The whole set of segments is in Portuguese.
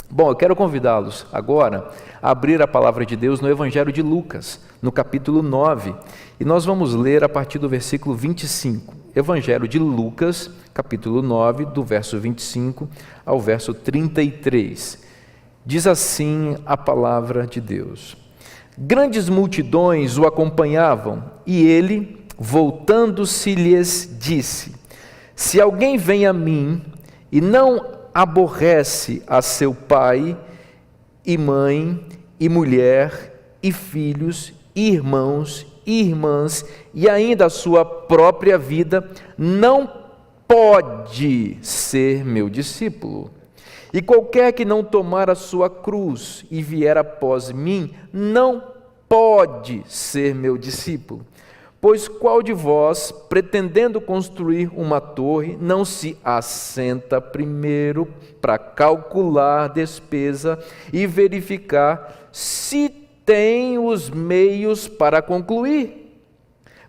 Bom, eu quero convidá-los agora a abrir a palavra de Deus no Evangelho de Lucas, no capítulo 9, e nós vamos ler a partir do versículo 25. Evangelho de Lucas, capítulo 9, do verso 25 ao verso 33. Diz assim a palavra de Deus: Grandes multidões o acompanhavam, e ele, voltando-se, lhes disse: Se alguém vem a mim e não aborrece a seu pai e mãe e mulher e filhos e irmãos e irmãs e ainda a sua própria vida, não pode ser meu discípulo. E qualquer que não tomar a sua cruz e vier após mim, não pode ser meu discípulo. Pois qual de vós, pretendendo construir uma torre, não se assenta primeiro para calcular a despesa e verificar se tem os meios para concluir?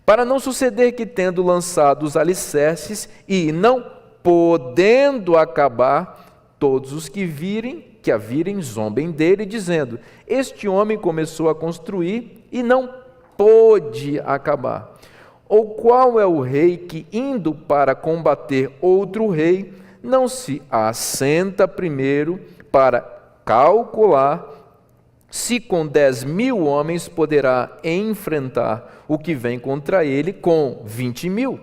Para não suceder que, tendo lançado os alicerces e não podendo acabar, todos os que a virem zombem dele, dizendo: Este homem começou a construir e não pôde acabar. Ou qual é o rei que, indo para combater outro rei, não se assenta primeiro para calcular se com 10.000 homens poderá enfrentar o que vem contra ele com 20.000?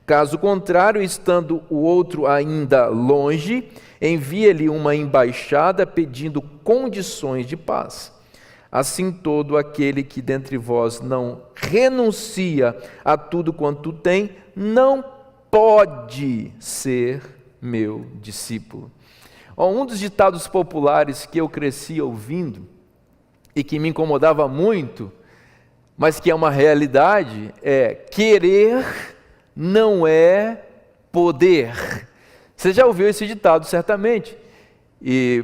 Caso contrário, estando o outro ainda longe, envia-lhe uma embaixada pedindo condições de paz. Assim todo aquele que dentre vós não renuncia a tudo quanto tem, não pode ser meu discípulo. Um dos ditados populares que eu cresci ouvindo e que me incomodava muito, mas que é uma realidade, é: querer não é poder. Você já ouviu esse ditado, certamente, e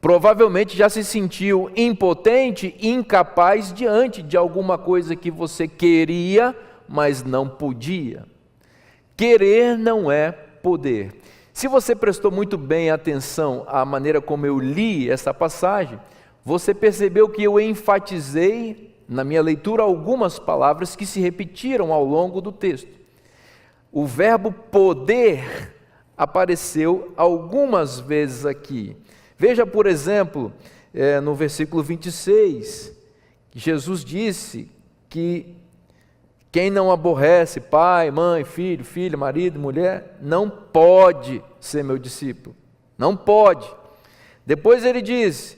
provavelmente já se sentiu impotente e incapaz diante de alguma coisa que você queria, mas não podia. Querer não é poder. Se você prestou muito bem atenção à maneira como eu li essa passagem, você percebeu que eu enfatizei na minha leitura algumas palavras que se repetiram ao longo do texto. O verbo poder apareceu algumas vezes aqui. Veja, por exemplo, no versículo 26, Jesus disse que quem não aborrece pai, mãe, filho, filha, marido, mulher, não pode ser meu discípulo. Não pode. Depois ele disse: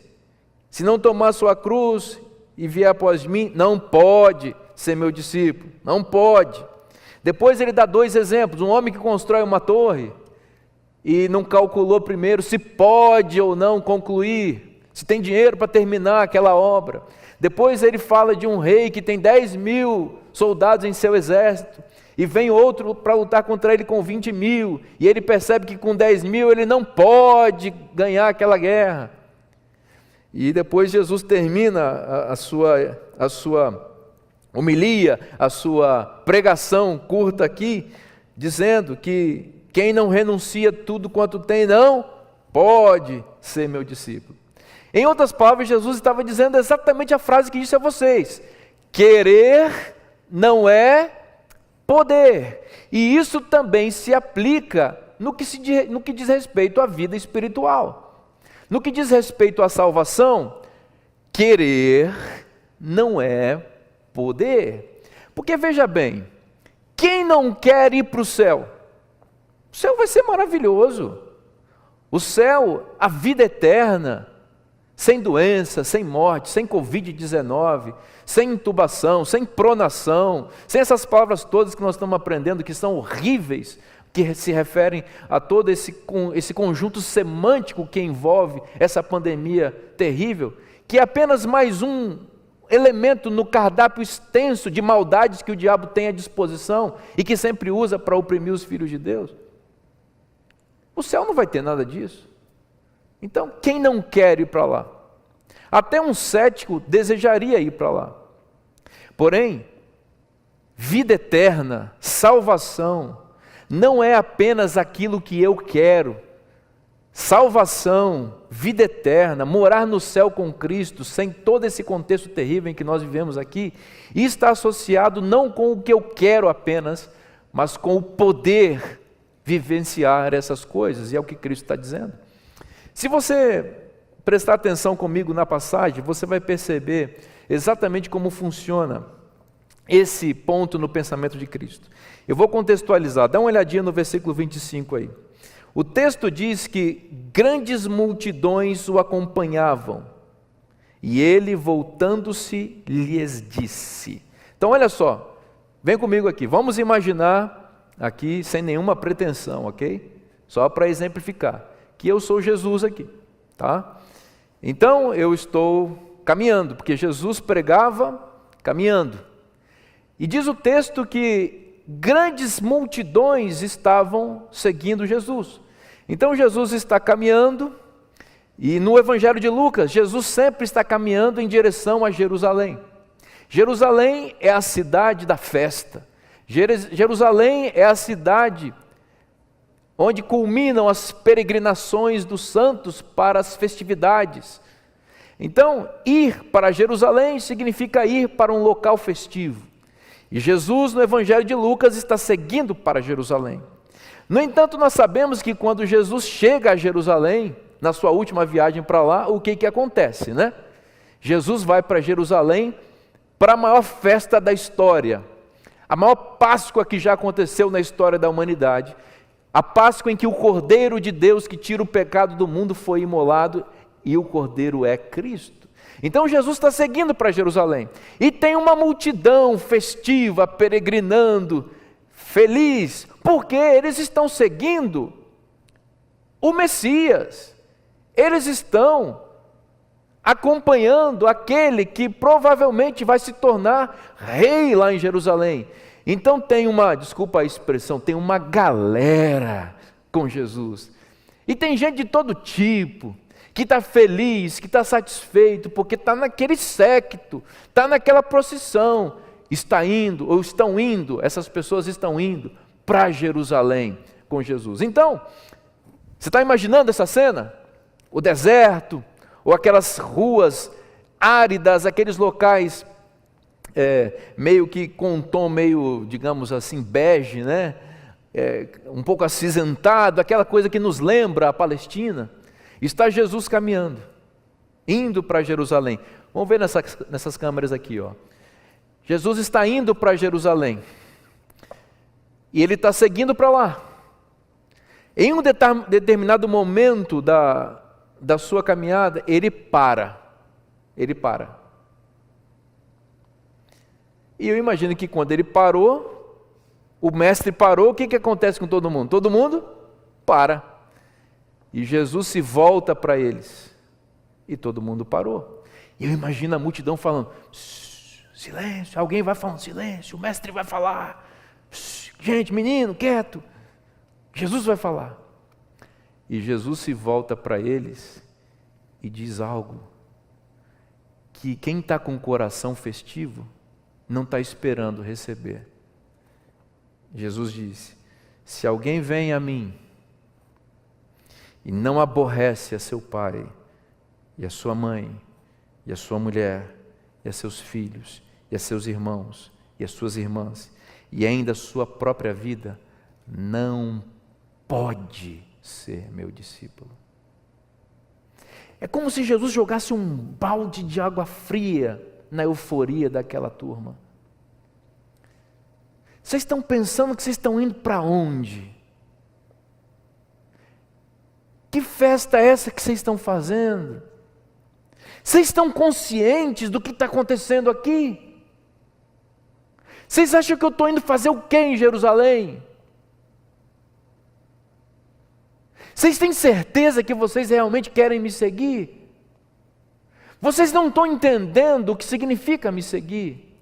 se não tomar sua cruz e vier após mim, não pode ser meu discípulo. Não pode. Depois ele dá dois exemplos: um homem que constrói uma torre e não calculou primeiro se pode ou não concluir, se tem dinheiro para terminar aquela obra. Depois ele fala de um rei que tem 10.000 soldados em seu exército, e vem outro para lutar contra ele com 20.000, e ele percebe que com 10.000 ele não pode ganhar aquela guerra. E depois Jesus termina a sua homilia, a sua pregação curta aqui, dizendo que quem não renuncia tudo quanto tem, não pode ser meu discípulo. Em outras palavras, Jesus estava dizendo exatamente a frase que disse a vocês: querer não é poder. E isso também se aplica no que diz respeito à vida espiritual. No que diz respeito à salvação, querer não é poder. Porque veja bem, quem não quer ir para o céu? O céu vai ser maravilhoso. O céu, a vida eterna, sem doença, sem morte, sem Covid-19, sem intubação, sem pronação, sem essas palavras todas que nós estamos aprendendo, que são horríveis, que se referem a todo esse conjunto semântico que envolve essa pandemia terrível, que é apenas mais um elemento no cardápio extenso de maldades que o diabo tem à disposição e que sempre usa para oprimir os filhos de Deus. O céu não vai ter nada disso. Então, quem não quer ir para lá? Até um cético desejaria ir para lá. Porém, vida eterna, salvação, não é apenas aquilo que eu quero, salvação, vida eterna, morar no céu com Cristo, sem todo esse contexto terrível em que nós vivemos aqui, está associado não com o que eu quero apenas, mas com o poder vivenciar essas coisas, e é o que Cristo está dizendo. Se você prestar atenção comigo na passagem, você vai perceber exatamente como funciona esse ponto no pensamento de Cristo. Eu vou contextualizar, dá uma olhadinha no versículo 25 aí. O texto diz que grandes multidões o acompanhavam, e ele, voltando-se, lhes disse. Então olha só, vem comigo aqui, vamos imaginar aqui, sem nenhuma pretensão, ok? Só para exemplificar, que eu sou Jesus aqui, tá? Então eu estou caminhando, porque Jesus pregava caminhando. E diz o texto que grandes multidões estavam seguindo Jesus. Então Jesus está caminhando, e no Evangelho de Lucas, Jesus sempre está caminhando em direção a Jerusalém. Jerusalém é a cidade da festa. Jerusalém é a cidade onde culminam as peregrinações dos santos para as festividades. Então, ir para Jerusalém significa ir para um local festivo. E Jesus, no Evangelho de Lucas, está seguindo para Jerusalém. No entanto, nós sabemos que quando Jesus chega a Jerusalém, na sua última viagem para lá, o que acontece, né? Jesus vai para Jerusalém para a maior festa da história, a maior Páscoa que já aconteceu na história da humanidade, a Páscoa em que o Cordeiro de Deus que tira o pecado do mundo foi imolado, e o Cordeiro é Cristo. Então Jesus está seguindo para Jerusalém, e tem uma multidão festiva, peregrinando, feliz, porque eles estão seguindo o Messias, eles estão acompanhando aquele que provavelmente vai se tornar rei lá em Jerusalém. Então tem desculpa a expressão, tem uma galera com Jesus, e tem gente de todo tipo, que está feliz, que está satisfeito, porque está naquele séquito, está naquela procissão, está indo, ou estão indo, essas pessoas estão indo para Jerusalém com Jesus. Então, você está imaginando essa cena? O deserto, ou aquelas ruas áridas, aqueles locais meio que com um tom meio, digamos assim, bege, né? Um pouco acinzentado, aquela coisa que nos lembra a Palestina. Está Jesus caminhando, indo para Jerusalém. Vamos ver nessas câmeras aqui, ó. Jesus está indo para Jerusalém, e ele está seguindo para lá. Em um determinado momento da sua caminhada, ele para. E eu imagino que quando ele parou, o mestre parou, o que acontece com todo mundo? Todo mundo para. E Jesus se volta para eles, e todo mundo parou. E eu imagino a multidão falando: silêncio, alguém vai falando, silêncio, o mestre vai falar. Gente, menino, quieto, Jesus vai falar. E Jesus se volta para eles e diz algo que quem está com o coração festivo não está esperando receber. Jesus disse: se alguém vem a mim e não aborrece a seu pai, e a sua mãe, e a sua mulher, e a seus filhos, e a seus irmãos, e as suas irmãs, e ainda a sua própria vida, não pode ser meu discípulo. É como se Jesus jogasse um balde de água fria na euforia daquela turma. Vocês estão pensando que vocês estão indo para onde? Que festa é essa que vocês estão fazendo? Vocês estão conscientes do que está acontecendo aqui? Vocês acham que eu estou indo fazer o quê em Jerusalém? Vocês têm certeza que vocês realmente querem me seguir? Vocês não estão entendendo o que significa me seguir?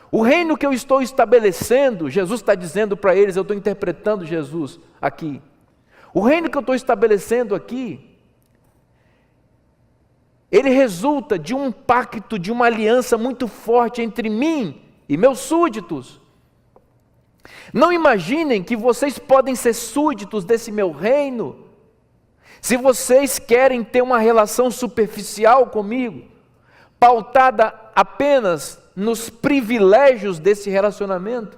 O reino que eu estou estabelecendo, Jesus está dizendo para eles, eu estou interpretando Jesus aqui. O reino que eu estou estabelecendo aqui, ele resulta de um pacto, de uma aliança muito forte entre mim e meus súditos. Não imaginem que vocês podem ser súditos desse meu reino se vocês querem ter uma relação superficial comigo, pautada apenas nos privilégios desse relacionamento.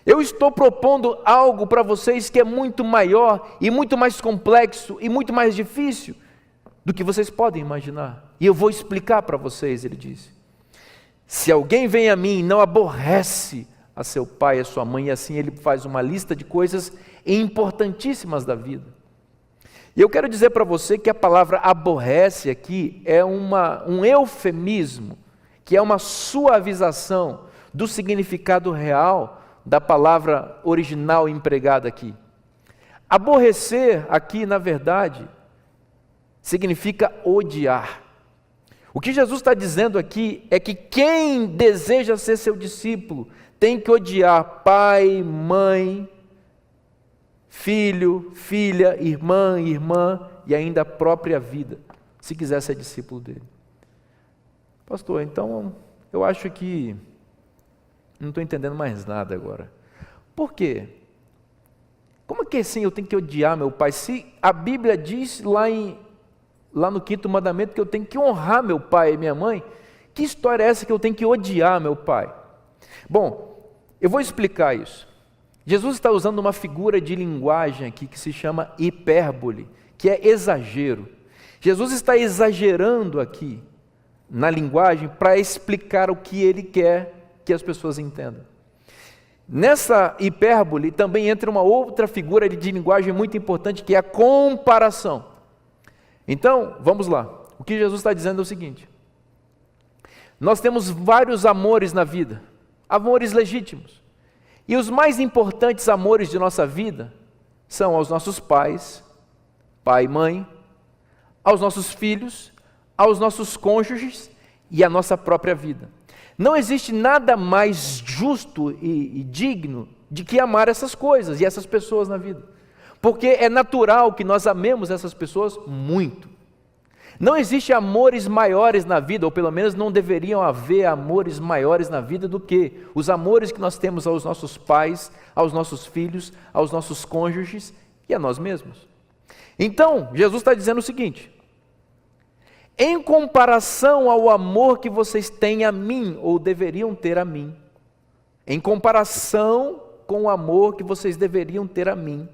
Eu estou propondo algo para vocês que é muito maior e muito mais complexo e muito mais difícil do que vocês podem imaginar. E eu vou explicar para vocês, ele disse. Se alguém vem a mim e não aborrece a seu pai e a sua mãe, e assim ele faz uma lista de coisas importantíssimas da vida. E eu quero dizer para você que a palavra aborrece aqui é um eufemismo, que é uma suavização do significado real da palavra original empregada aqui. Aborrecer aqui, na verdade, significa odiar. O que Jesus está dizendo aqui é que quem deseja ser seu discípulo tem que odiar pai, mãe, filho, filha, irmã e ainda a própria vida, se quiser ser discípulo dele. Pastor, então eu acho que não estou entendendo mais nada agora. Por quê? Como é que assim eu tenho que odiar meu pai? Se a Bíblia diz lá no 5º mandamento que eu tenho que honrar meu pai e minha mãe, que história é essa que eu tenho que odiar meu pai? Bom, eu vou explicar isso. Jesus está usando uma figura de linguagem aqui que se chama hipérbole, que é exagero. Jesus está exagerando aqui na linguagem para explicar o que ele quer que as pessoas entendam. Nessa hipérbole também entra uma outra figura de linguagem muito importante, que é a comparação. Então, vamos lá. O que Jesus está dizendo é o seguinte: nós temos vários amores na vida, amores legítimos. E os mais importantes amores de nossa vida são aos nossos pais, pai e mãe, aos nossos filhos, aos nossos cônjuges e à nossa própria vida. Não existe nada mais justo e digno de que amar essas coisas e essas pessoas na vida. Porque é natural que nós amemos essas pessoas muito. Não existe amores maiores na vida, ou pelo menos não deveriam haver amores maiores na vida do que os amores que nós temos aos nossos pais, aos nossos filhos, aos nossos cônjuges e a nós mesmos. Então, Jesus está dizendo o seguinte: em comparação ao amor que vocês têm a mim, ou deveriam ter a mim, em comparação com o amor que vocês deveriam ter a mim,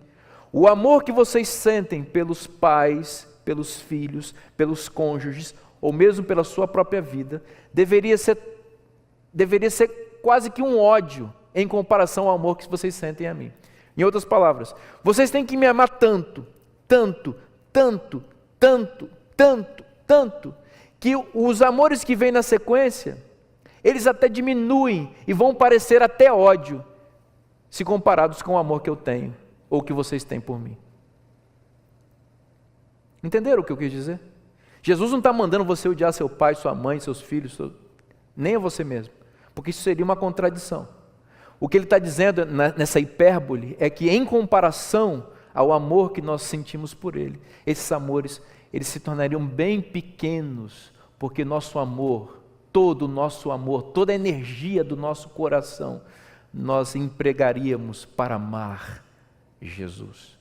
o amor que vocês sentem pelos pais, pelos filhos, pelos cônjuges, ou mesmo pela sua própria vida, deveria ser quase que um ódio em comparação ao amor que vocês sentem a mim. Em outras palavras, vocês têm que me amar tanto, tanto, tanto, tanto, tanto, tanto, que os amores que vêm na sequência, eles até diminuem e vão parecer até ódio, se comparados com o amor que eu tenho, ou que vocês têm por mim. Entenderam o que eu quis dizer? Jesus não está mandando você odiar seu pai, sua mãe, seus filhos, nem a você mesmo, porque isso seria uma contradição. O que ele está dizendo nessa hipérbole é que, em comparação ao amor que nós sentimos por ele, esses amores, eles se tornariam bem pequenos, porque nosso amor, todo o nosso amor, toda a energia do nosso coração, nós empregaríamos para amar Jesus.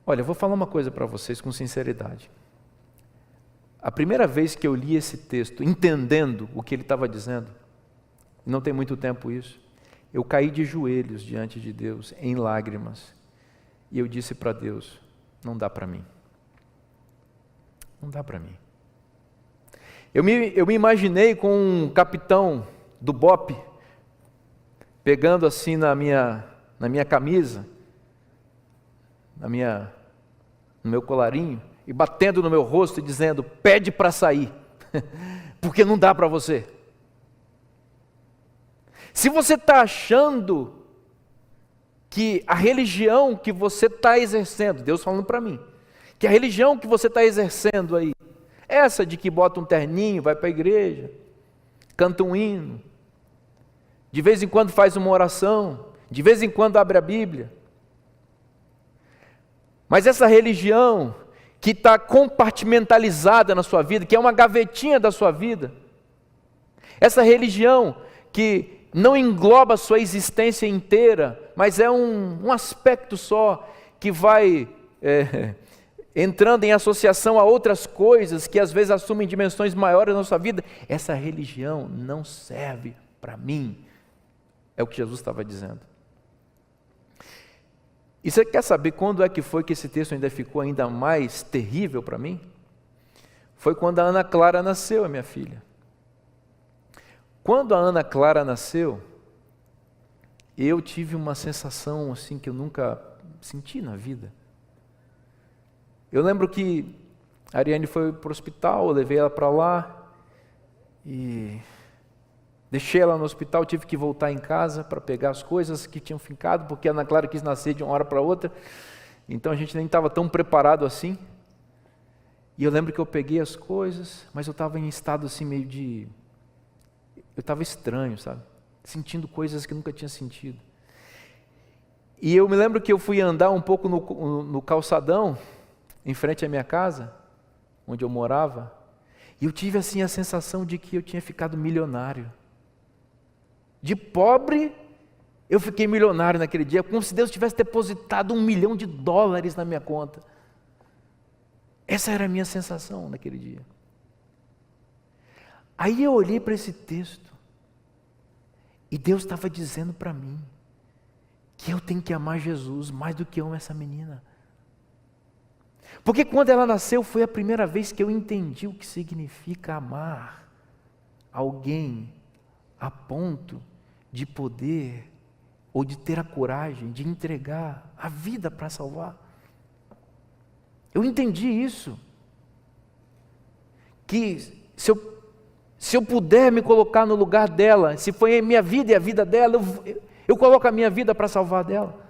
Olha, eu vou falar uma coisa para vocês com sinceridade. A primeira vez que eu li esse texto, entendendo o que ele estava dizendo, não tem muito tempo isso, eu caí de joelhos diante de Deus, em lágrimas, e eu disse para Deus: não dá para mim. Não dá para mim. Eu me imaginei com um capitão do BOPE, pegando assim na minha camisa, no meu colarinho, e batendo no meu rosto e dizendo: pede para sair, porque não dá para você. Se você está achando que a religião que você está exercendo, Deus falando para mim, que a religião que você está exercendo aí, essa de que bota um terninho, vai para a igreja, canta um hino, de vez em quando faz uma oração, de vez em quando abre a Bíblia, mas essa religião que está compartimentalizada na sua vida, que é uma gavetinha da sua vida, Essa religião que não engloba a sua existência inteira, mas é um aspecto só que vai entrando em associação a outras coisas que às vezes assumem dimensões maiores na nossa vida. Essa religião não serve para mim, é o que Jesus estava dizendo. E você quer saber quando é que foi que esse texto ainda ficou ainda mais terrível para mim? Foi quando a Ana Clara nasceu, a minha filha. Quando a Ana Clara nasceu, eu tive uma sensação assim que eu nunca senti na vida. Eu lembro que a Ariane foi para o hospital, eu levei ela para lá e deixei ela no hospital, tive que voltar em casa para pegar as coisas que tinham ficado, porque a Ana Clara quis nascer de uma hora para outra, então a gente nem estava tão preparado assim. E eu lembro que eu peguei as coisas, mas eu estava em estado assim meio de... Eu estava estranho, sabe? Sentindo coisas que eu nunca tinha sentido. E eu me lembro que eu fui andar um pouco no calçadão, em frente à minha casa, onde eu morava, e eu tive assim a sensação de que eu tinha ficado milionário. De pobre, eu fiquei milionário naquele dia, como se Deus tivesse depositado $1 milhão na minha conta. Essa era a minha sensação naquele dia. Aí eu olhei para esse texto, e Deus estava dizendo para mim, que eu tenho que amar Jesus mais do que eu amo essa menina. Porque quando ela nasceu, foi a primeira vez que eu entendi o que significa amar alguém a ponto de poder, ou de ter a coragem de entregar a vida para salvar. Eu entendi isso. Que se eu puder me colocar no lugar dela, se foi a minha vida e a vida dela, eu coloco a minha vida para salvar dela.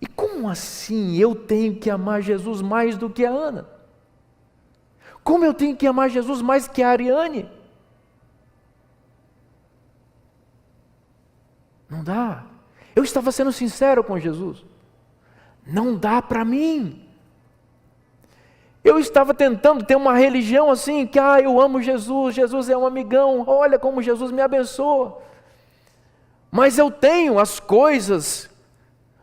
E como assim eu tenho que amar Jesus mais do que a Ana? Como eu tenho que amar Jesus mais que a Ariane? Não dá. Eu estava sendo sincero com Jesus. Não dá para mim. Eu estava tentando ter uma religião assim, que eu amo Jesus, Jesus é um amigão, olha como Jesus me abençoa. Mas eu tenho as coisas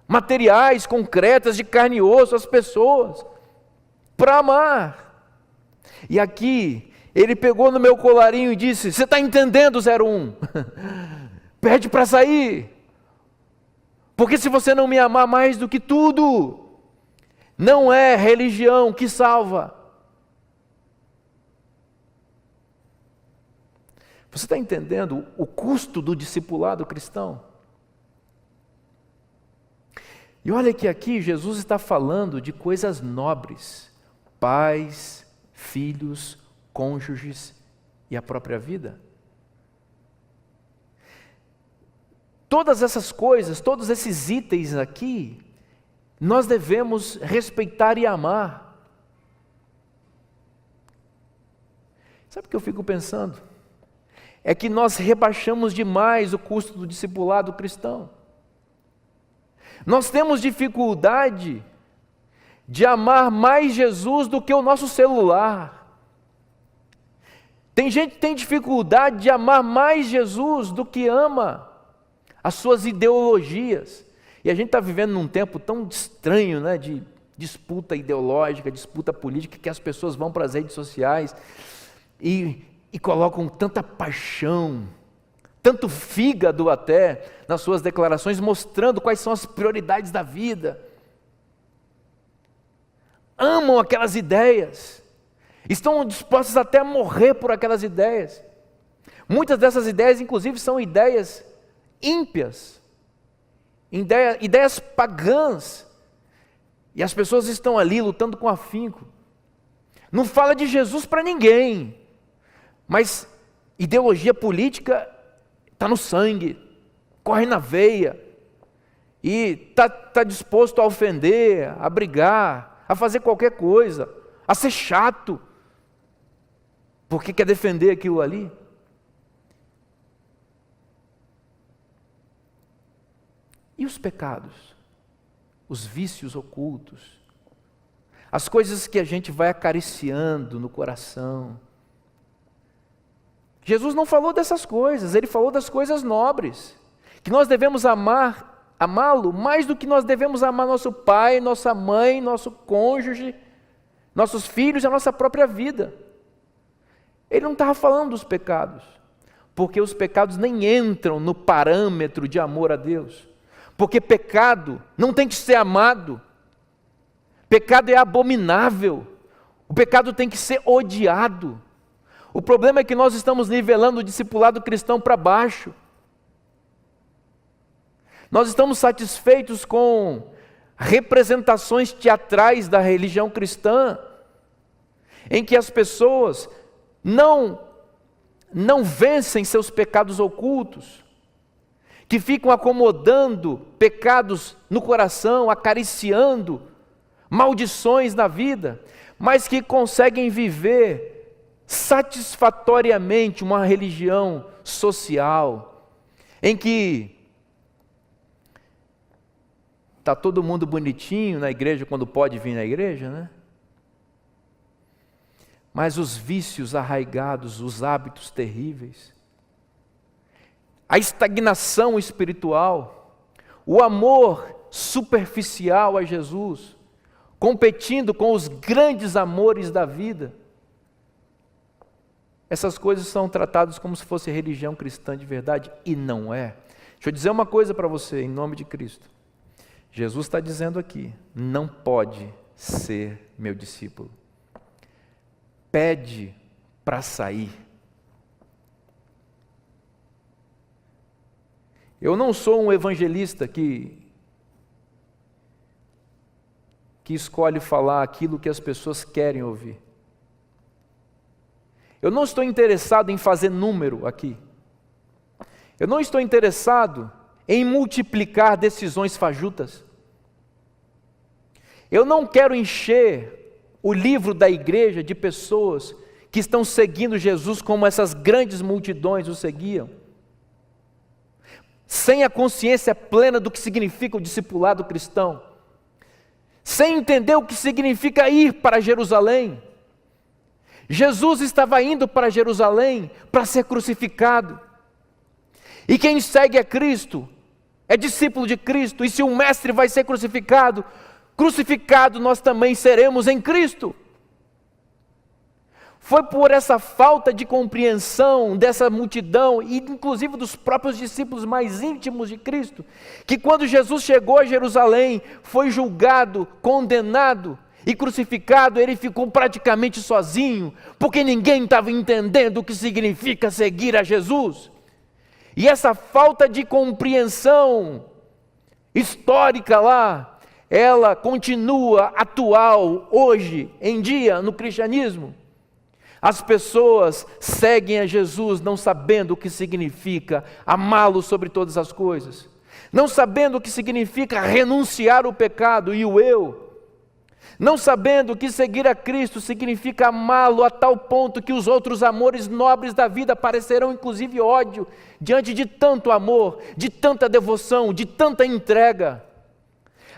materiais, concretas, de carne e osso, as pessoas, para amar. E aqui, ele pegou no meu colarinho e disse, você está entendendo, 01? Pede para sair. Porque se você não me amar mais do que tudo, não é religião que salva. Você está entendendo o custo do discipulado cristão? E olha que aqui Jesus está falando de coisas nobres: pais, filhos, cônjuges e a própria vida. Todas essas coisas, todos esses itens aqui, nós devemos respeitar e amar. Sabe o que eu fico pensando? É que nós rebaixamos demais o custo do discipulado cristão. Nós temos dificuldade de amar mais Jesus do que o nosso celular. Tem gente que tem dificuldade de amar mais Jesus do que ama as suas ideologias. E a gente está vivendo num tempo tão estranho, né, de disputa ideológica, disputa política, que as pessoas vão para as redes sociais e colocam tanta paixão, tanto fígado até, nas suas declarações, mostrando quais são as prioridades da vida. Amam aquelas ideias, estão dispostos até a morrer por aquelas ideias. Muitas dessas ideias, inclusive, são ideias ímpias, ideias pagãs, e as pessoas estão ali lutando com afinco. Não fala de Jesus para ninguém, mas ideologia política está no sangue, corre na veia, e está disposto a ofender, a brigar, a fazer qualquer coisa, a ser chato, porque quer defender aquilo ali. E os pecados, os vícios ocultos, as coisas que a gente vai acariciando no coração, Jesus não falou dessas coisas, ele falou das coisas nobres, que nós devemos amá-lo mais do que nós devemos amar nosso pai, nossa mãe, nosso cônjuge, nossos filhos e a nossa própria vida. Ele não estava falando dos pecados, porque os pecados nem entram no parâmetro de amor a Deus, porque pecado não tem que ser amado, pecado é abominável, o pecado tem que ser odiado. O problema é que nós estamos nivelando o discipulado cristão para baixo. Nós estamos satisfeitos com representações teatrais da religião cristã, em que as pessoas não vencem seus pecados ocultos, que ficam acomodando pecados no coração, acariciando maldições na vida, mas que conseguem viver satisfatoriamente uma religião social, em que está todo mundo bonitinho na igreja quando pode vir na igreja, né? Mas os vícios arraigados, os hábitos terríveis, a estagnação espiritual, o amor superficial a Jesus, competindo com os grandes amores da vida, essas coisas são tratadas como se fosse religião cristã de verdade, e não é. Deixa eu dizer uma coisa para você, em nome de Cristo. Jesus está dizendo aqui, não pode ser meu discípulo. Pede para sair. Eu não sou um evangelista que escolhe falar aquilo que as pessoas querem ouvir. Eu não estou interessado em fazer número aqui. Eu não estou interessado em multiplicar decisões fajutas. Eu não quero encher o livro da igreja de pessoas que estão seguindo Jesus como essas grandes multidões o seguiam, sem a consciência plena do que significa o discipulado cristão, sem entender o que significa ir para Jerusalém. Jesus estava indo para Jerusalém para ser crucificado. E quem segue a Cristo é discípulo de Cristo. E se o mestre vai ser crucificado, nós também seremos em Cristo. Foi por essa falta de compreensão dessa multidão, e inclusive dos próprios discípulos mais íntimos de Cristo, que quando Jesus chegou a Jerusalém, foi julgado, condenado e crucificado, ele ficou praticamente sozinho, porque ninguém estava entendendo o que significa seguir a Jesus. E essa falta de compreensão histórica lá, ela continua atual hoje em dia no cristianismo. As pessoas seguem a Jesus não sabendo o que significa amá-lo sobre todas as coisas, não sabendo o que significa renunciar o pecado e o eu, não sabendo que seguir a Cristo significa amá-lo a tal ponto que os outros amores nobres da vida parecerão inclusive ódio, diante de tanto amor, de tanta devoção, de tanta entrega.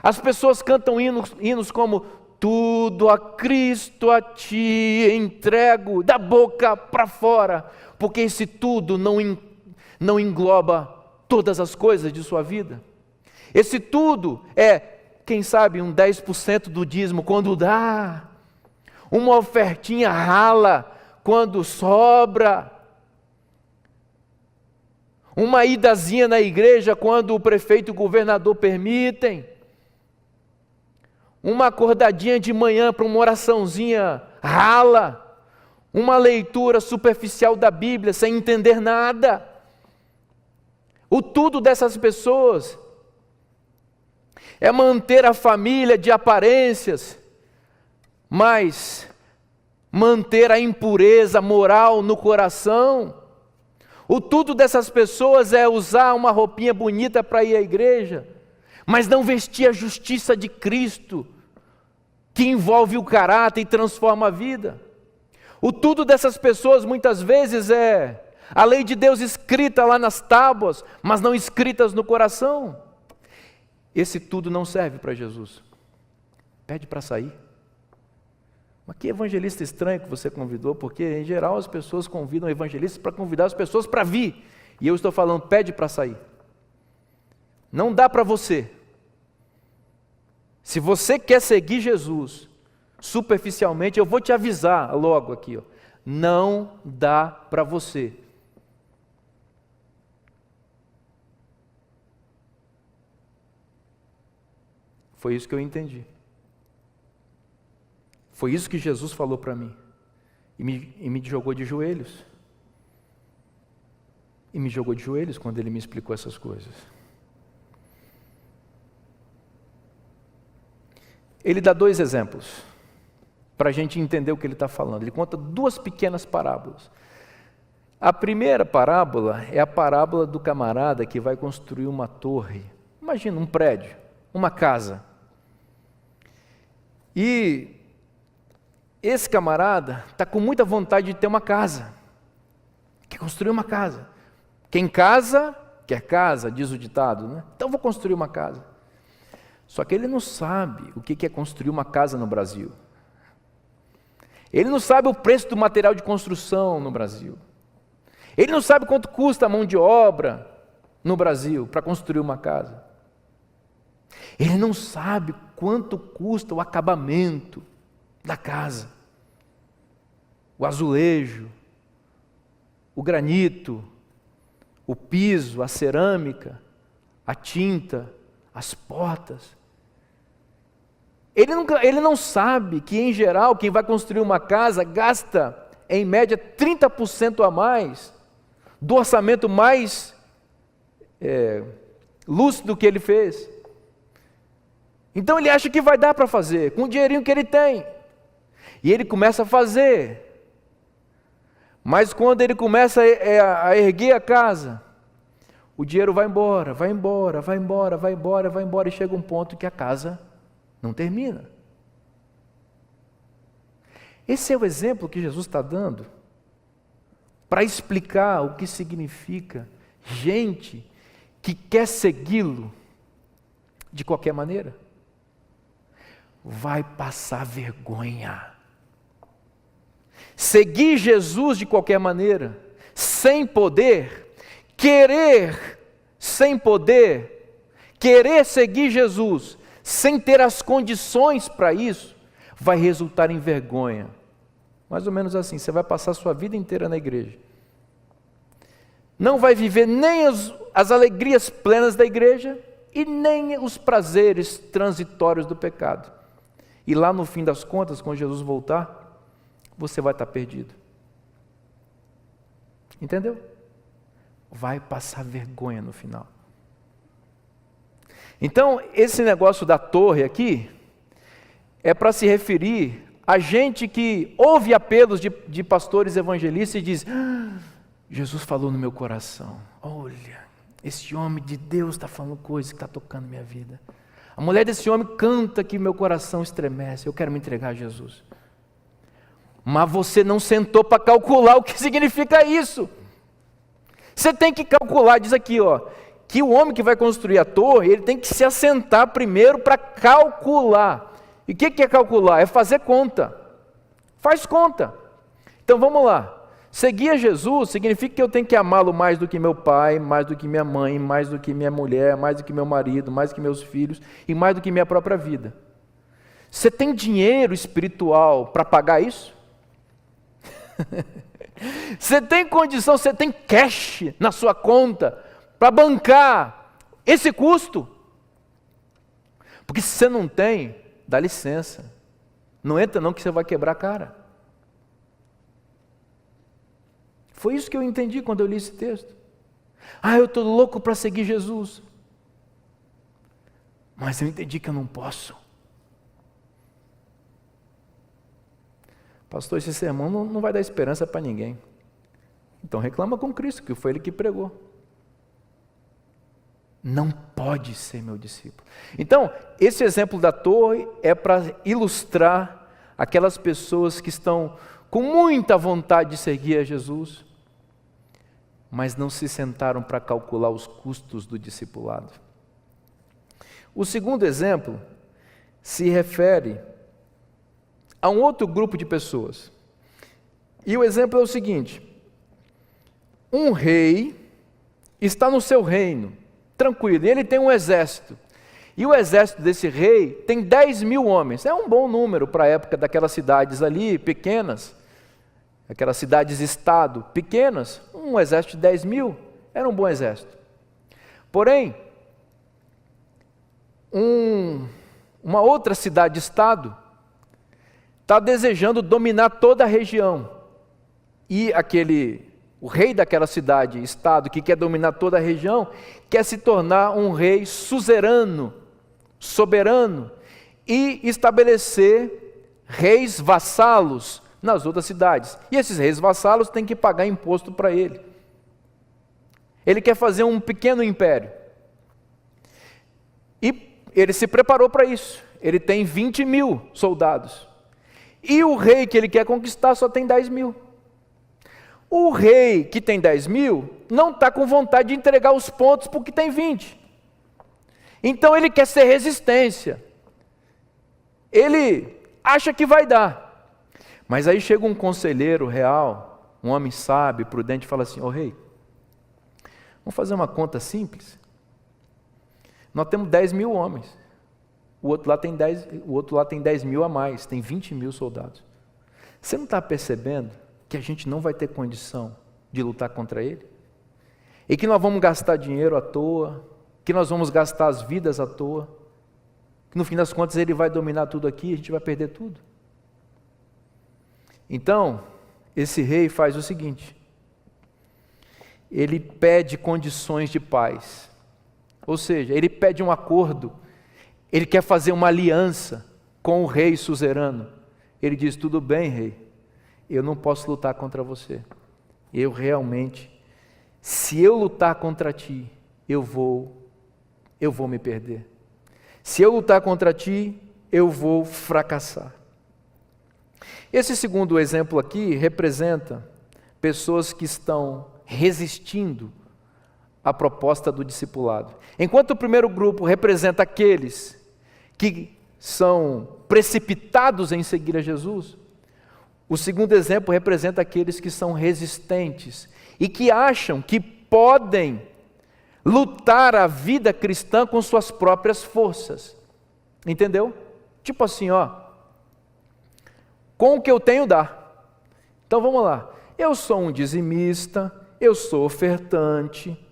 As pessoas cantam hinos como: tudo a Cristo a ti entrego, da boca para fora, porque esse tudo não engloba todas as coisas de sua vida. Esse tudo é, quem sabe, 10% do dízimo quando dá, uma ofertinha rala quando sobra, uma idazinha na igreja quando o prefeito e o governador permitem, uma acordadinha de manhã para uma oraçãozinha rala, uma leitura superficial da Bíblia sem entender nada. O tudo dessas pessoas é manter a família de aparências, mas manter a impureza moral no coração. O tudo dessas pessoas é usar uma roupinha bonita para ir à igreja, mas não vestir a justiça de Cristo, que envolve o caráter e transforma a vida. O tudo dessas pessoas muitas vezes é a lei de Deus escrita lá nas tábuas, mas não escritas no coração. Esse tudo não serve para Jesus. Pede para sair. Mas que evangelista estranho que você convidou, porque em geral as pessoas convidam evangelistas para convidar as pessoas para vir. E eu estou falando, pede para sair. Não dá para você. Se você quer seguir Jesus, superficialmente, eu vou te avisar logo aqui, ó, não dá para você. Foi isso que eu entendi. Foi isso que Jesus falou para mim. E me jogou de joelhos. E me jogou de joelhos quando ele me explicou essas coisas. Ele dá 2 exemplos para a gente entender o que ele está falando. Ele conta 2 pequenas parábolas. A primeira parábola é a parábola do camarada que vai construir uma torre. Imagina um prédio, uma casa. E esse camarada está com muita vontade de ter uma casa. Quer construir uma casa. Quem casa, quer casa, diz o ditado, né? Então vou construir uma casa. Só que ele não sabe o que é construir uma casa no Brasil. Ele não sabe o preço do material de construção no Brasil. Ele não sabe quanto custa a mão de obra no Brasil para construir uma casa. Ele não sabe quanto custa o acabamento da casa. O azulejo, o granito, o piso, a cerâmica, a tinta, as portas. Ele não sabe que, em geral, quem vai construir uma casa gasta, em média, 30% a mais do orçamento mais lúcido que ele fez. Então ele acha que vai dar para fazer, com o dinheirinho que ele tem. E ele começa a fazer. Mas quando ele começa a erguer a casa, o dinheiro vai embora, vai embora, vai embora, vai embora, vai embora, e chega um ponto que a casa não termina. Esse é o exemplo que Jesus está dando para explicar o que significa gente que quer segui-lo de qualquer maneira. Vai passar vergonha. Seguir Jesus de qualquer maneira, sem poder, querer sem poder, querer seguir Jesus, sem ter as condições para isso, vai resultar em vergonha. Mais ou menos assim, você vai passar a sua vida inteira na igreja. Não vai viver nem as alegrias plenas da igreja e nem os prazeres transitórios do pecado. E lá no fim das contas, quando Jesus voltar, você vai estar perdido. Entendeu? Vai passar vergonha no final. Então, esse negócio da torre aqui é para se referir a gente que ouve apelos de pastores evangelistas e diz: Jesus falou no meu coração, olha, esse homem de Deus está falando coisas que está tocando minha vida. A mulher desse homem canta que meu coração estremece, eu quero me entregar a Jesus. Mas você não sentou para calcular o que significa isso. Você tem que calcular, diz aqui, ó, que o homem que vai construir a torre, ele tem que se assentar primeiro para calcular. E o que é calcular? É fazer conta. Faz conta. Então vamos lá. Seguir a Jesus significa que eu tenho que amá-lo mais do que meu pai, mais do que minha mãe, mais do que minha mulher, mais do que meu marido, mais do que meus filhos e mais do que minha própria vida. Você tem dinheiro espiritual para pagar isso? Você tem condição, você tem cash na sua conta para bancar esse custo? Porque se você não tem, dá licença. Não entra não que você vai quebrar a cara. Foi isso que eu entendi quando eu li esse texto. Eu estou louco para seguir Jesus. Mas eu entendi que eu não posso. Pastor, esse sermão não vai dar esperança para ninguém. Então reclama com Cristo, que foi Ele que pregou. Não pode ser meu discípulo. Então, esse exemplo da torre é para ilustrar aquelas pessoas que estão com muita vontade de seguir a Jesus, mas não se sentaram para calcular os custos do discipulado. O segundo exemplo se refere a um outro grupo de pessoas. E o exemplo é o seguinte: um rei está no seu reino, tranquilo, e ele tem um exército. E o exército desse rei tem 10.000 homens. É um bom número para a época daquelas cidades ali, pequenas, aquelas cidades-estado pequenas. Um exército de 10.000 era um bom exército. Porém, uma outra cidade-estado está desejando dominar toda a região. E o rei daquela cidade-estado, que quer dominar toda a região, quer se tornar um rei suzerano, soberano, e estabelecer reis vassalos nas outras cidades. E esses reis vassalos têm que pagar imposto para ele. Ele quer fazer um pequeno império. E ele se preparou para isso. Ele tem 20.000 soldados. E o rei que ele quer conquistar só tem 10.000. O rei que tem 10.000 não está com vontade de entregar os pontos porque tem 20. Então ele quer ser resistência. Ele acha que vai dar. Mas aí chega um conselheiro real, um homem sábio, prudente, e fala assim: ô rei, vamos fazer uma conta simples. Nós temos 10.000 homens. O outro lá tem 10.000 a mais, tem 20.000 soldados. Você não está percebendo que a gente não vai ter condição de lutar contra ele? E que nós vamos gastar dinheiro à toa, que nós vamos gastar as vidas à toa, que no fim das contas ele vai dominar tudo aqui e a gente vai perder tudo? Então, esse rei faz o seguinte: ele pede condições de paz, ou seja, ele pede um acordo, ele quer fazer uma aliança com o rei suzerano. Ele diz: tudo bem, rei, eu não posso lutar contra você. Eu realmente, se eu lutar contra ti, eu vou me perder. Se eu lutar contra ti, eu vou fracassar. Esse segundo exemplo aqui representa pessoas que estão resistindo à proposta do discipulado. Enquanto o primeiro grupo representa aqueles que são precipitados em seguir a Jesus, o segundo exemplo representa aqueles que são resistentes e que acham que podem lutar a vida cristã com suas próprias forças. Entendeu? Tipo assim, com o que eu tenho dá. Então vamos lá. Eu sou um dizimista, eu sou ofertante,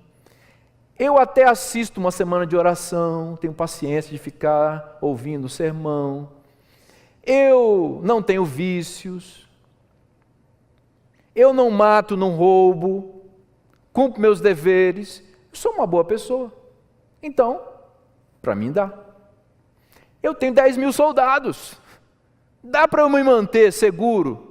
eu até assisto uma semana de oração, tenho paciência de ficar ouvindo o sermão, eu não tenho vícios, eu não mato, não roubo, cumpro meus deveres, eu sou uma boa pessoa. Então, para mim dá. Eu tenho 10.000 soldados, dá para eu me manter seguro.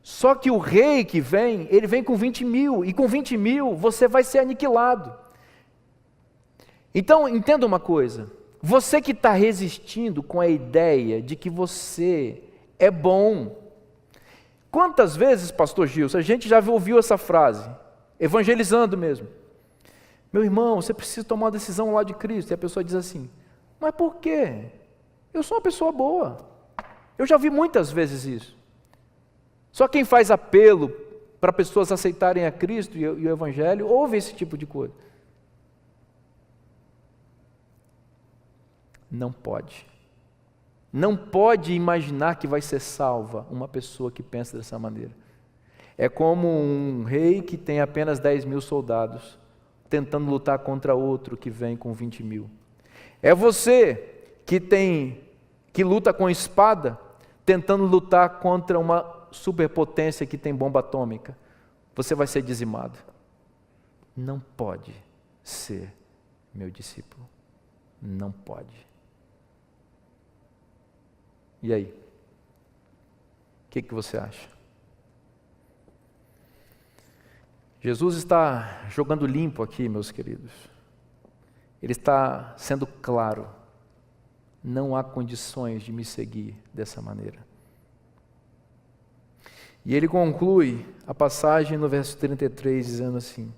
Só que o rei que vem, ele vem com 20.000, e com 20.000 você vai ser aniquilado. Então, entenda uma coisa: você que está resistindo com a ideia de que você é bom. Quantas vezes, pastor Gilson, a gente já ouviu essa frase, evangelizando mesmo: meu irmão, você precisa tomar uma decisão ao lado de Cristo. E a pessoa diz assim: mas por quê? Eu sou uma pessoa boa. Eu já vi muitas vezes isso. Só quem faz apelo para pessoas aceitarem a Cristo e o Evangelho ouve esse tipo de coisa. Não pode. Não pode imaginar que vai ser salva uma pessoa que pensa dessa maneira. É como um rei que tem apenas 10.000 soldados, tentando lutar contra outro que vem com 20.000. É você que luta com espada, tentando lutar contra uma superpotência que tem bomba atômica. Você vai ser dizimado. Não pode ser meu discípulo. Não pode. E aí? O que você acha? Jesus está jogando limpo aqui, meus queridos. Ele está sendo claro. Não há condições de me seguir dessa maneira. E ele conclui a passagem no verso 33, dizendo assim: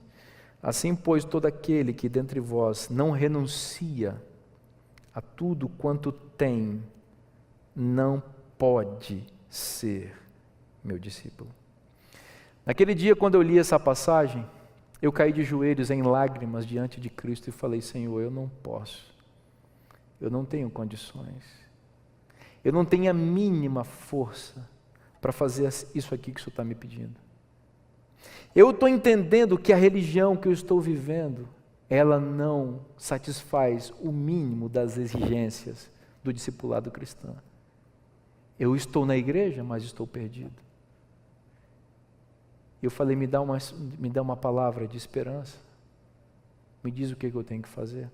assim, pois, todo aquele que dentre vós não renuncia a tudo quanto tem, não pode ser meu discípulo. Naquele dia, quando eu li essa passagem, eu caí de joelhos em lágrimas diante de Cristo e falei: Senhor, eu não posso, eu não tenho condições, eu não tenho a mínima força para fazer isso aqui que o Senhor está me pedindo. Eu estou entendendo que a religião que eu estou vivendo, ela não satisfaz o mínimo das exigências do discipulado cristão. Eu estou na igreja, mas estou perdido. Eu falei: me dá uma palavra de esperança, me diz o que eu tenho que fazer.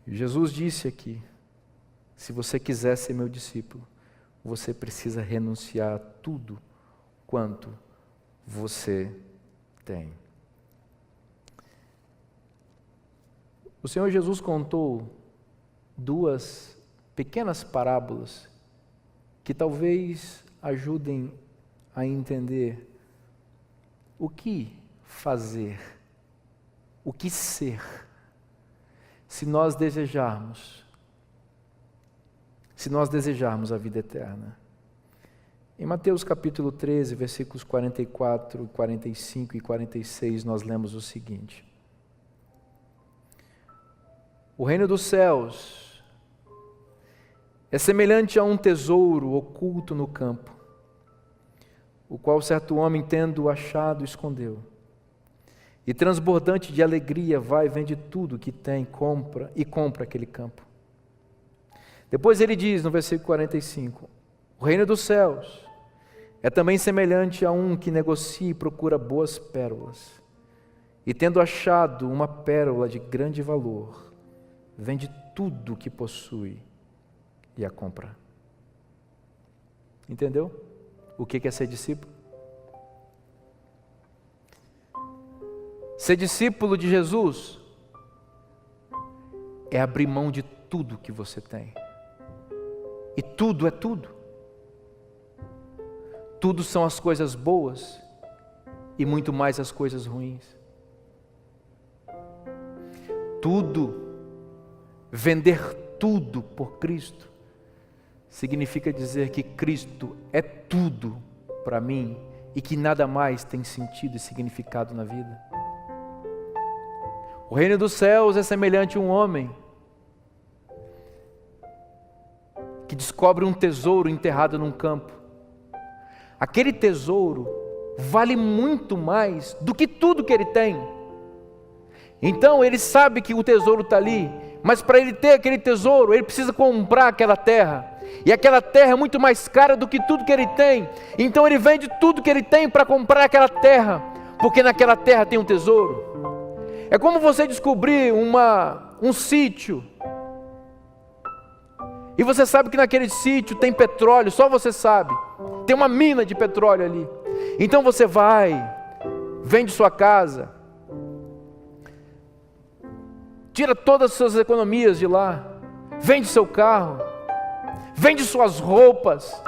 E Jesus disse aqui: se você quiser ser meu discípulo, você precisa renunciar a tudo quanto você tem. O Senhor Jesus contou duas pequenas parábolas que talvez ajudem a entender o que fazer, o que ser, se nós desejarmos a vida eterna. Em Mateus capítulo 13, versículos 44, 45 e 46, nós lemos o seguinte: o reino dos céus é semelhante a um tesouro oculto no campo, o qual certo homem, tendo achado, escondeu. E transbordante de alegria, vai e vende tudo que tem, compra aquele campo. Depois ele diz no versículo 45, o reino dos céus é também semelhante a um que negocia e procura boas pérolas. E tendo achado uma pérola de grande valor, vende tudo o que possui e a compra. Entendeu o que é ser discípulo? Ser discípulo de Jesus é abrir mão de tudo que você tem. E tudo é tudo. Tudo são as coisas boas e muito mais as coisas ruins. Tudo, vender tudo por Cristo, significa dizer que Cristo é tudo para mim e que nada mais tem sentido e significado na vida. O reino dos céus é semelhante a um homem que descobre um tesouro enterrado num campo. Aquele tesouro vale muito mais do que tudo que ele tem. Então ele sabe que o tesouro está ali, mas para ele ter aquele tesouro, ele precisa comprar aquela terra. E aquela terra é muito mais cara do que tudo que ele tem. Então ele vende tudo que ele tem para comprar aquela terra, porque naquela terra tem um tesouro. É como você descobrir um sítio, e você sabe que naquele sítio tem petróleo, só você sabe, tem uma mina de petróleo ali. Então você vai, vende sua casa, tira todas as suas economias de lá, vende seu carro, vende suas roupas,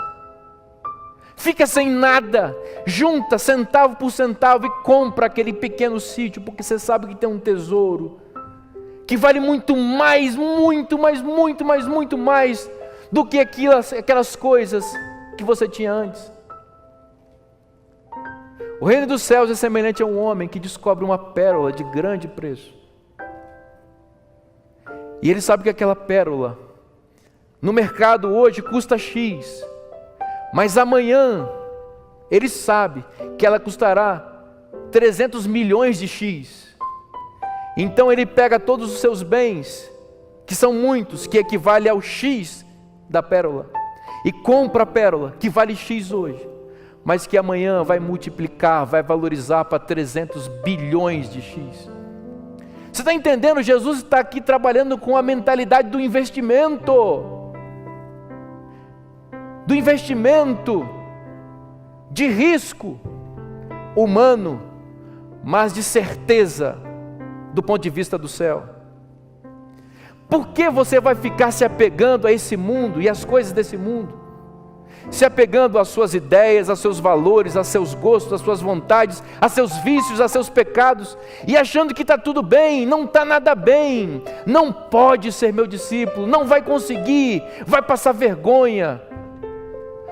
fica sem nada, junta centavo por centavo e compra aquele pequeno sítio, porque você sabe que tem um tesouro que vale muito mais do que aquelas coisas que você tinha antes. O reino dos céus é semelhante a um homem que descobre uma pérola de grande preço. E ele sabe que aquela pérola no mercado hoje custa X, mas amanhã ele sabe que ela custará 300 milhões de X. Então ele pega todos os seus bens, que são muitos, que equivale ao X da pérola, e compra a pérola, que vale X hoje, mas que amanhã vai multiplicar, vai valorizar para 300 bilhões de X. Você está entendendo? Jesus está aqui trabalhando com a mentalidade do investimento. Do investimento de risco humano, mas de certeza do ponto de vista do céu. Por que você vai ficar se apegando a esse mundo e às coisas desse mundo? Se apegando às suas ideias, aos seus valores, aos seus gostos, às suas vontades, a seus vícios, a seus pecados, e achando que está tudo bem. Não está nada bem. Não pode ser meu discípulo, não vai conseguir, vai passar vergonha.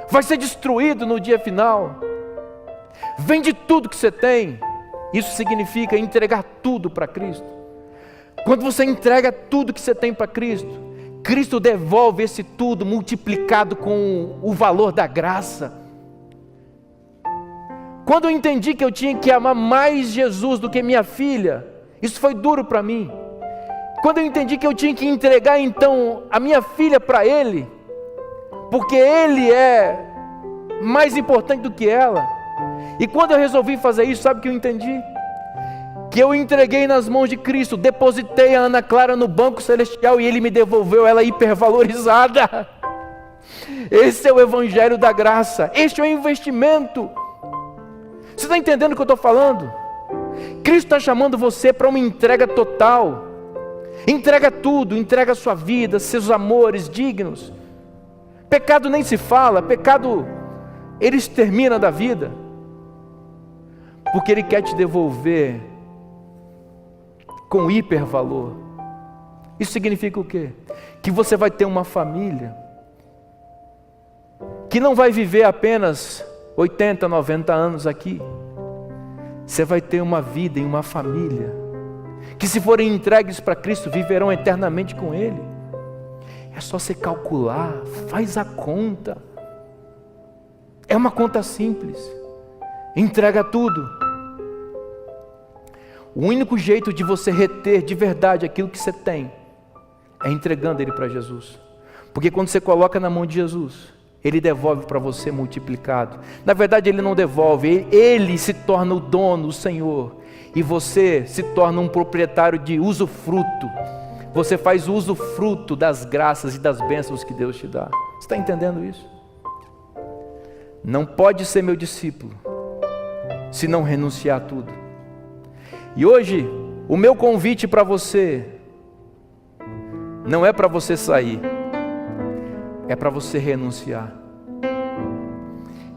vai ser destruído no dia final. Vende tudo que você tem. Isso significa entregar tudo para Cristo. Quando você entrega tudo que você tem para Cristo, Cristo devolve esse tudo multiplicado com o valor da graça. Quando eu entendi que eu tinha que amar mais Jesus do que minha filha, isso foi duro para mim. Quando eu entendi que eu tinha que entregar então a minha filha para Ele, porque Ele é mais importante do que ela. E quando eu resolvi fazer isso, sabe o que eu entendi? Que eu entreguei nas mãos de Cristo, depositei a Ana Clara no banco celestial e Ele me devolveu ela hipervalorizada. Esse é o evangelho da graça, este é o investimento. Você está entendendo o que eu estou falando? Cristo está chamando você para uma entrega total. Entrega tudo, entrega a sua vida, seus amores dignos. Pecado nem se fala, pecado ele extermina da vida, porque Ele quer te devolver com hipervalor. Isso significa o quê? Que você vai ter uma família que não vai viver apenas 80, 90 anos aqui. Você vai ter uma vida em uma família que, se forem entregues para Cristo, viverão eternamente com Ele. É só você calcular, faz a conta. É uma conta simples. Entrega tudo. O único jeito de você reter de verdade aquilo que você tem é entregando ele para Jesus. Porque quando você coloca na mão de Jesus, Ele devolve para você multiplicado. Na verdade, Ele não devolve, Ele se torna o dono, o Senhor. E você se torna um proprietário de usufruto. Você faz usufruto das graças e das bênçãos que Deus te dá. Você está entendendo isso? Não pode ser meu discípulo se não renunciar a tudo. E hoje, o meu convite para você não é para você sair, é para você renunciar,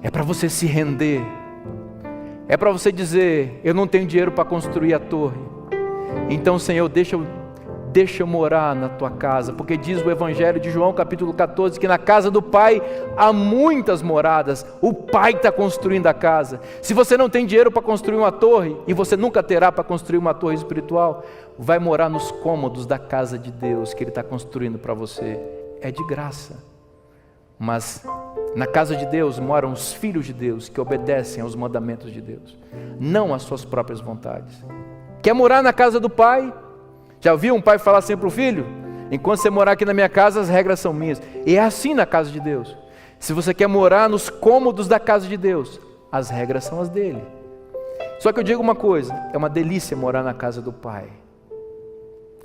é para você se render, é para você dizer: eu não tenho dinheiro para construir a torre, então Senhor, deixa eu morar na tua casa, porque diz o Evangelho de João capítulo 14, que na casa do Pai há muitas moradas, o Pai está construindo a casa. Se você não tem dinheiro para construir uma torre, e você nunca terá para construir uma torre espiritual, vai morar nos cômodos da casa de Deus, que Ele está construindo para você, é de graça. Mas na casa de Deus moram os filhos de Deus, que obedecem aos mandamentos de Deus, não às suas próprias vontades. Quer morar na casa do Pai? Já ouviu um pai falar assim para o filho? Enquanto você morar aqui na minha casa, as regras são minhas. E é assim na casa de Deus. Se você quer morar nos cômodos da casa de Deus, as regras são as dele. Só que eu digo uma coisa, é uma delícia morar na casa do Pai.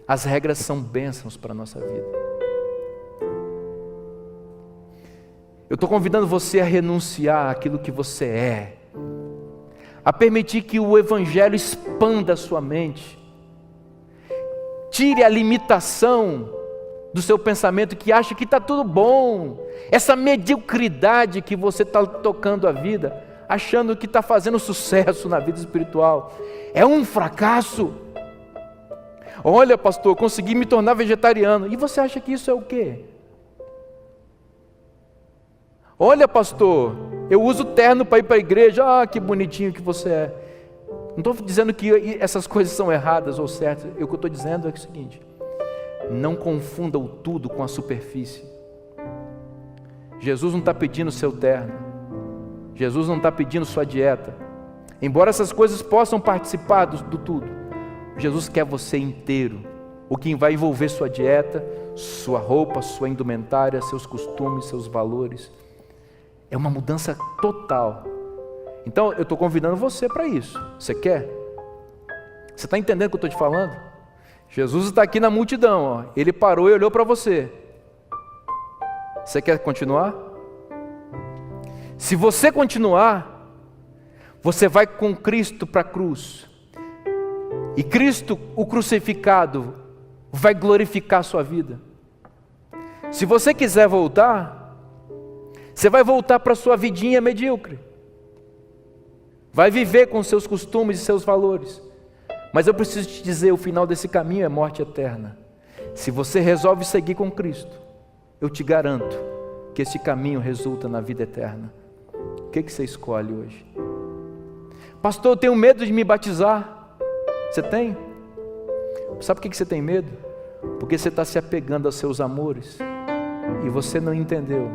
As regras são bênçãos para a nossa vida. Eu estou convidando você a renunciar àquilo que você é, a permitir que o Evangelho expanda a sua mente. Tire a limitação do seu pensamento que acha que está tudo bom. Essa mediocridade que você está tocando a vida, achando que está fazendo sucesso na vida espiritual. É um fracasso. Olha, pastor, consegui me tornar vegetariano. E você acha que isso é o quê? Olha, pastor, eu uso terno para ir para a igreja. Ah, que bonitinho que você é. Não estou dizendo que essas coisas são erradas ou certas. O que eu estou dizendo é o seguinte: não confunda o tudo com a superfície. Jesus não está pedindo seu terno, Jesus não está pedindo sua dieta. Embora essas coisas possam participar do tudo, Jesus quer você inteiro. O que vai envolver sua dieta, sua roupa, sua indumentária, seus costumes, seus valores. É uma mudança total. Então eu estou convidando você para isso. Você quer? Você está entendendo o que eu estou te falando? Jesus está aqui na multidão, ó. Ele parou e olhou para você. Você quer continuar? Se você continuar, você vai com Cristo para a cruz. E Cristo, o crucificado, vai glorificar a sua vida. Se você quiser voltar, você vai voltar para a sua vidinha medíocre. Vai viver com seus costumes e seus valores. Mas eu preciso te dizer, o final desse caminho é morte eterna. Se você resolve seguir com Cristo, eu te garanto que esse caminho resulta na vida eterna. O que você escolhe hoje? Pastor, eu tenho medo de me batizar. Você tem? Sabe por que você tem medo? Porque você está se apegando aos seus amores e você não entendeu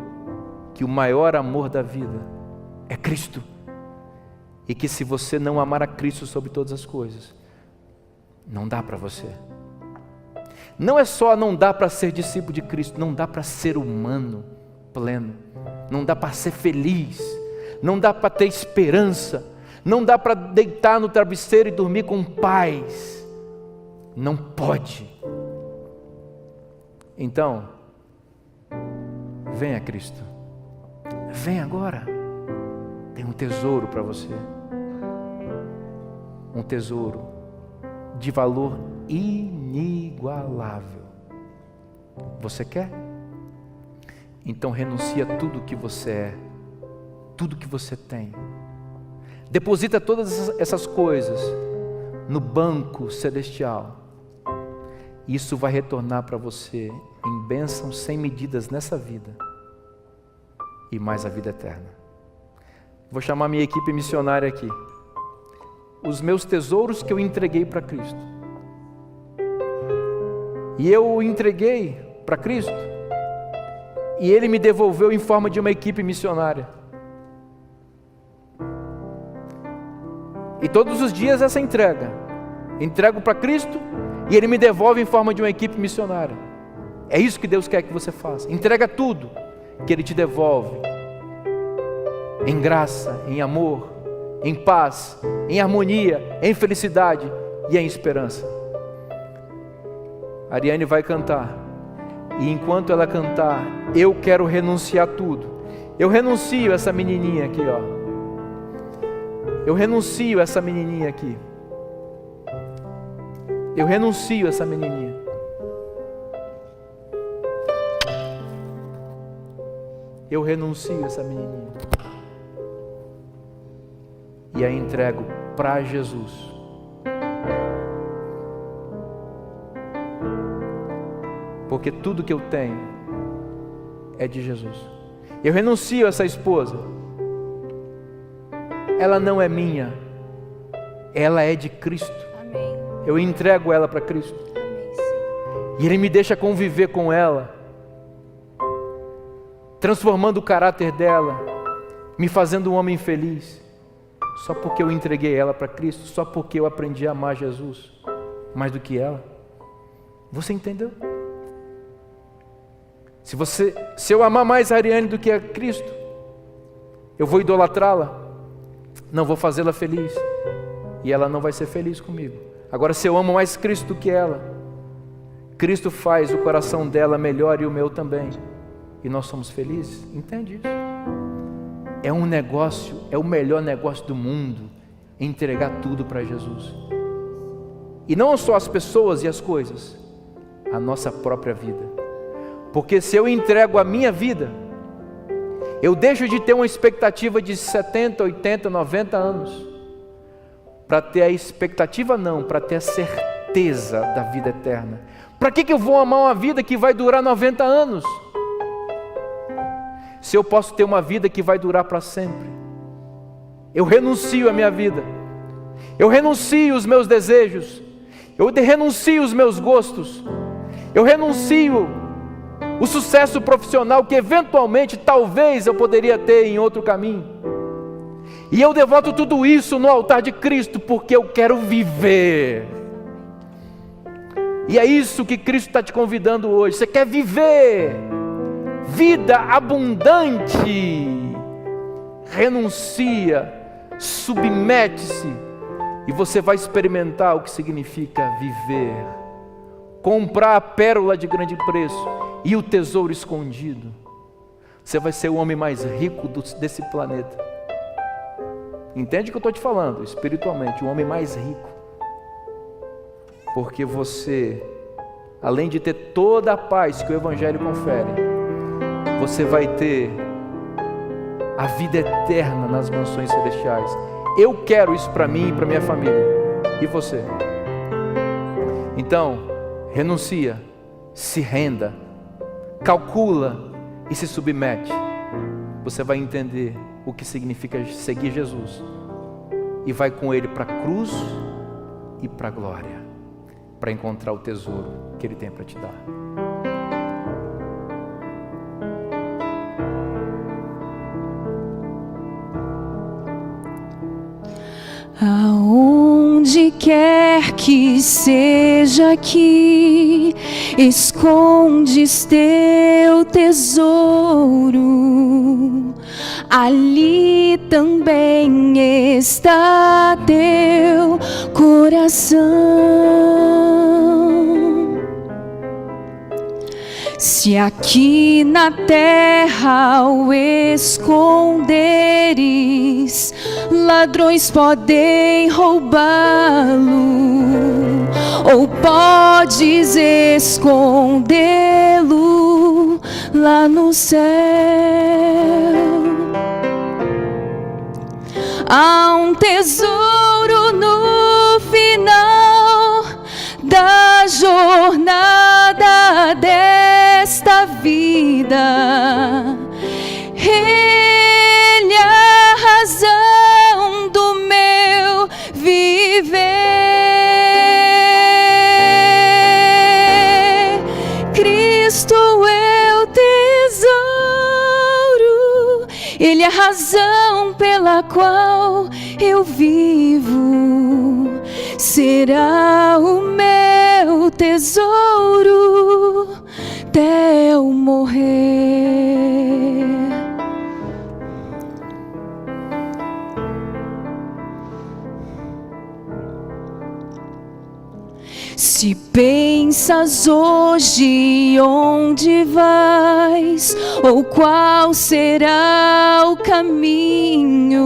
que o maior amor da vida é Cristo, e que se você não amar a Cristo sobre todas as coisas, não dá para você. Não é só não dá para ser discípulo de Cristo, não dá para ser humano pleno, não dá para ser feliz, não dá para ter esperança, não dá para deitar no travesseiro e dormir com paz. Não pode. Então, venha a Cristo. Vem agora. Tem um tesouro para você. Um tesouro de valor inigualável. Você quer? Então renuncia a tudo que você é, tudo que você tem. Deposita todas essas coisas no banco celestial. Isso vai retornar para você em bênçãos sem medidas nessa vida e mais a vida eterna. Vou chamar minha equipe missionária aqui. Os meus tesouros que eu entreguei para Cristo. E eu entreguei para Cristo. E Ele me devolveu em forma de uma equipe missionária. E todos os dias essa entrega. Entrego para Cristo e Ele me devolve em forma de uma equipe missionária. É isso que Deus quer que você faça. Entrega tudo que Ele te devolve. Em graça, em amor, em paz, em harmonia, em felicidade e em esperança. A Ariane vai cantar. E enquanto ela cantar, eu quero renunciar tudo. Eu renuncio essa menininha aqui, ó. Eu renuncio essa menininha aqui. Eu renuncio essa menininha. Eu renuncio essa menininha. E a entrego para Jesus. Porque tudo que eu tenho é de Jesus. Eu renuncio a essa esposa. Ela não é minha. Ela é de Cristo. Amém. Eu entrego ela para Cristo. Amém, Senhor. E Ele me deixa conviver com ela, transformando o caráter dela, me fazendo um homem feliz. Só porque eu entreguei ela para Cristo, só porque eu aprendi a amar Jesus mais do que ela. Você entendeu? Se eu amar mais a Ariane do que a Cristo, eu vou idolatrá-la, não vou fazê-la feliz, e ela não vai ser feliz comigo. Agora, se eu amo mais Cristo do que ela, Cristo faz o coração dela melhor e o meu também, e nós somos felizes. Entende isso? É um negócio, é o melhor negócio do mundo, entregar tudo para Jesus. E não só as pessoas e as coisas, a nossa própria vida. Porque se eu entrego a minha vida, eu deixo de ter uma expectativa de 70, 80, 90 anos, para ter a expectativa não, para ter a certeza da vida eterna. Para que eu vou amar uma vida que vai durar 90 anos? Se eu posso ter uma vida que vai durar para sempre. Eu renuncio a minha vida, eu renuncio os meus desejos, eu renuncio os meus gostos, eu renuncio o sucesso profissional que eventualmente, talvez eu poderia ter em outro caminho, e eu devoto tudo isso no altar de Cristo, porque eu quero viver. E é isso que Cristo está te convidando hoje. Você quer viver vida abundante? Renuncia, submete-se, e você vai experimentar o que significa viver. Comprar a pérola de grande preço e o tesouro escondido. Você vai ser o homem mais rico desse planeta. Entende o que eu estou te falando? Espiritualmente, o homem mais rico. Porque você, além de ter toda a paz que o Evangelho confere, você vai ter a vida eterna nas mansões celestiais. Eu quero isso para mim e para minha família. E você? Então, renuncia, se renda, calcula e se submete, você vai entender o que significa seguir Jesus e vai com Ele para a cruz e para a glória, para encontrar o tesouro que Ele tem para te dar. Aonde quer que seja que escondes teu tesouro, ali também está teu coração. Se aqui na terra o esconderes, ladrões podem roubá-lo, ou podes escondê-lo lá no céu. Há um tesouro no final da jornada desta vida. Ele é a razão do meu viver. Cristo é o tesouro, Ele é a razão pela qual eu vivo. Será o meu tesouro até eu morrer. Se pensas hoje onde vais, ou qual será o caminho,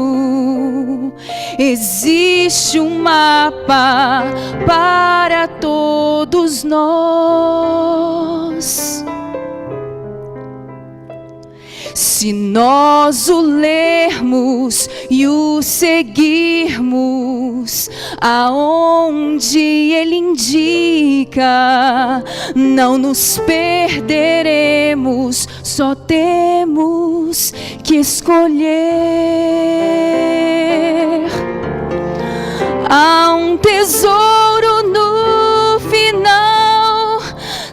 existe um mapa para todos nós. Se nós o lermos e o seguirmos, aonde ele indica, não nos perderemos, só temos que escolher. Há um tesouro no final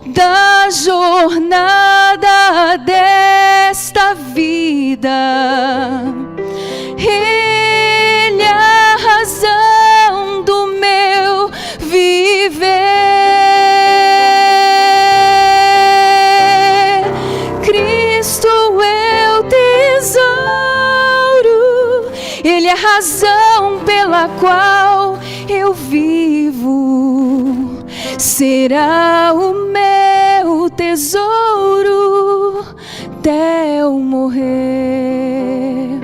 da jornada desta vida. Ele é a razão do meu viver. Cristo é o tesouro, Ele é a razão pela qual eu vivo. Será o meu tesouro até eu morrer.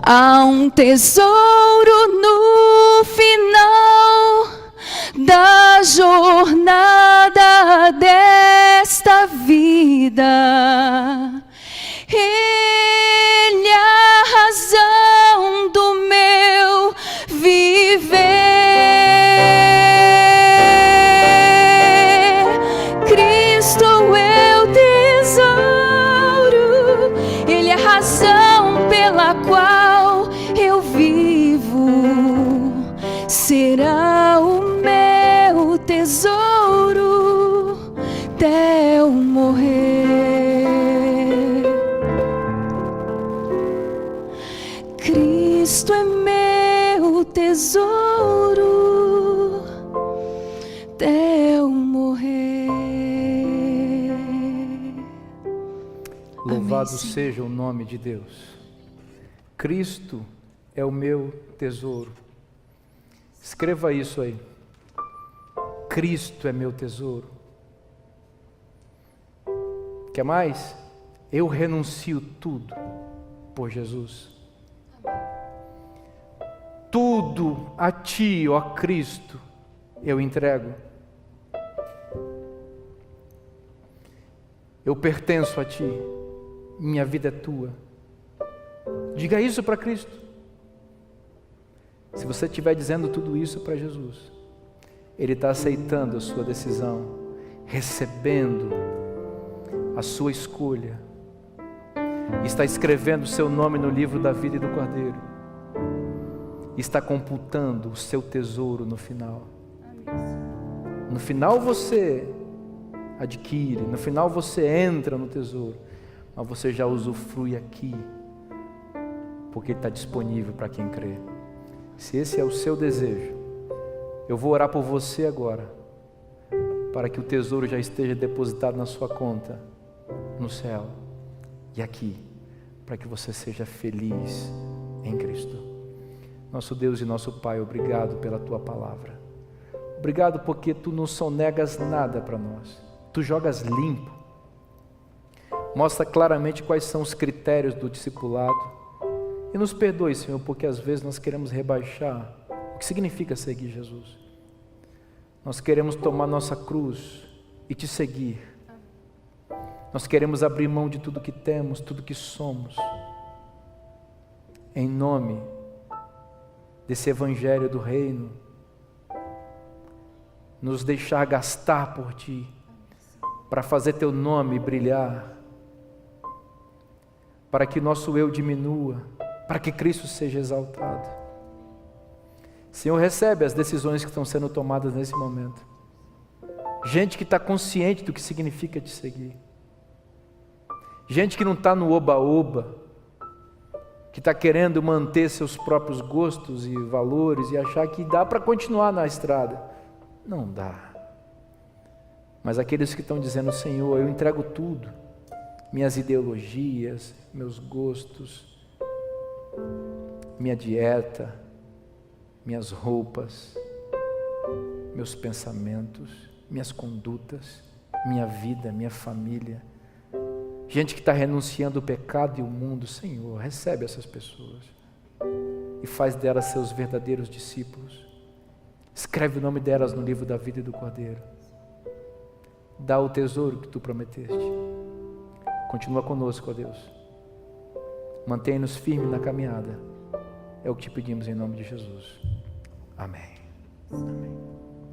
Há um tesouro no final da jornada desta vida. Ele é a razão do meu viver. Cristo é o tesouro, Ele é a razão pela qual eu vivo. Será o meu tesouro até eu morrer. Cristo é meu tesouro até eu morrer. Louvado Amém, seja o nome de Deus. Cristo é o meu tesouro. Escreva isso aí. Cristo é meu tesouro. Quer mais? Eu renuncio tudo por Jesus. Tudo a Ti, ó Cristo, eu entrego. Eu pertenço a Ti, minha vida é Tua. Diga isso para Cristo. Se você estiver dizendo tudo isso para Jesus, Ele está aceitando a sua decisão, recebendo a sua escolha, está escrevendo o seu nome no livro da vida e do Cordeiro, está computando o seu tesouro no final. No final você adquire, no final você entra no tesouro, mas você já usufrui aqui, porque está disponível para quem crê. Se esse é o seu desejo, eu vou orar por você agora, para que o tesouro já esteja depositado na sua conta, no céu, e aqui, para que você seja feliz em Cristo. Nosso Deus e nosso Pai, obrigado pela Tua palavra. Obrigado porque Tu não sonegas nada para nós. Tu jogas limpo. Mostra claramente quais são os critérios do discipulado. E nos perdoe, Senhor, porque às vezes nós queremos rebaixar o que significa seguir Jesus. Nós queremos tomar nossa cruz e Te seguir. Nós queremos abrir mão de tudo que temos, tudo que somos, em nome desse Evangelho do Reino, nos deixar gastar por Ti, para fazer Teu nome brilhar, para que nosso eu diminua, para que Cristo seja exaltado. Senhor, recebe as decisões que estão sendo tomadas nesse momento. Gente que está consciente do que significa Te seguir. Gente que não está no oba-oba, que está querendo manter seus próprios gostos e valores e achar que dá para continuar na estrada. Não dá. Mas aqueles que estão dizendo, Senhor, eu entrego tudo, minhas ideologias, meus gostos, minha dieta, minhas roupas, meus pensamentos, minhas condutas, minha vida, minha família. Gente que está renunciando o pecado e o mundo, Senhor, recebe essas pessoas e faz delas seus verdadeiros discípulos. Escreve o nome delas no livro da vida e do Cordeiro. Dá o tesouro que Tu prometeste. Continua conosco, ó Deus. Mantenha-nos firmes na caminhada. É o que Te pedimos em nome de Jesus. Amém. Amém.